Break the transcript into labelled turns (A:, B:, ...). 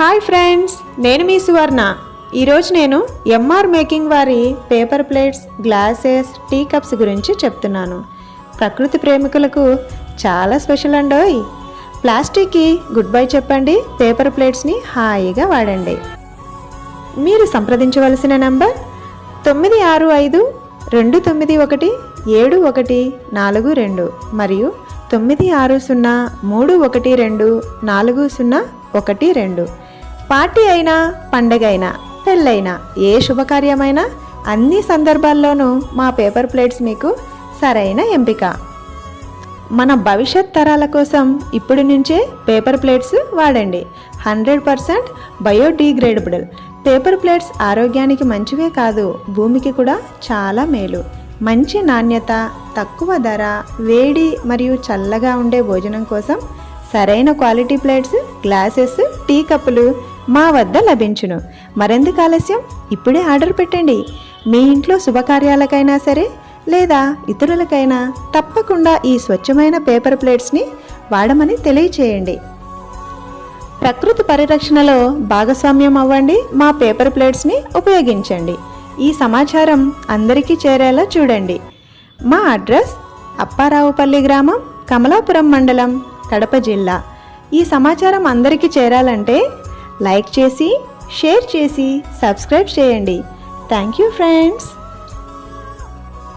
A: Hi friends, నేను మీ సువర్ణ. ఈరోజు నేను ఎంఆర్ మేకింగ్ వారి paper plates, glasses, tea cups గురించి చెప్తున్నాను. ప్రకృతి ప్రేమికులకు చాలా స్పెషల్ అండోయ్. ప్లాస్టిక్కి గుడ్ బై చెప్పండి, పేపర్ ప్లేట్స్ని హాయిగా వాడండి. మీరు సంప్రదించవలసిన నంబర్ 9652917142 మరియు 9603124012. పార్టీ అయినా, పండగ అయినా, పెళ్ళైనా, ఏ శుభకార్యమైనా అన్ని సందర్భాల్లోనూ మా పేపర్ ప్లేట్స్ మీకు సరైన ఎంపిక. మన భవిష్యత్ తరాల కోసం ఇప్పటి నుంచే పేపర్ ప్లేట్స్ వాడండి. 100% బయోడిగ్రేడబుల్ పేపర్ ప్లేట్స్ ఆరోగ్యానికి మంచివే కాదు, భూమికి కూడా చాలా మేలు. మంచి నాణ్యత, తక్కువ ధర, వేడి మరియు చల్లగా ఉండే భోజనం కోసం సరైన క్వాలిటీ ప్లేట్స్, గ్లాసెస్, టీ కప్పులు మా వద్ద లభించును. మరెందుకు ఆలస్యం, ఇప్పుడే ఆర్డర్ పెట్టండి. మీ ఇంట్లో శుభకార్యాలకైనా సరే లేదా ఇతరులకైనా తప్పకుండా ఈ స్వచ్ఛమైన పేపర్ ప్లేట్స్ని వాడమని తెలియచేయండి. ప్రకృతి పరిరక్షణలో భాగస్వామ్యం అవ్వండి. మా పేపర్ ప్లేట్స్ని ఉపయోగించండి. ఈ సమాచారం అందరికీ చేరేలా చూడండి. మా అడ్రస్ అప్పారావుపల్లి గ్రామం, కమలాపురం మండలం, కడప జిల్లా. ఈ సమాచారం అందరికీ చేరాలంటే లైక్ చేసి, షేర్ చేసి, సబ్స్క్రైబ్ చేయండి. Thank you friends.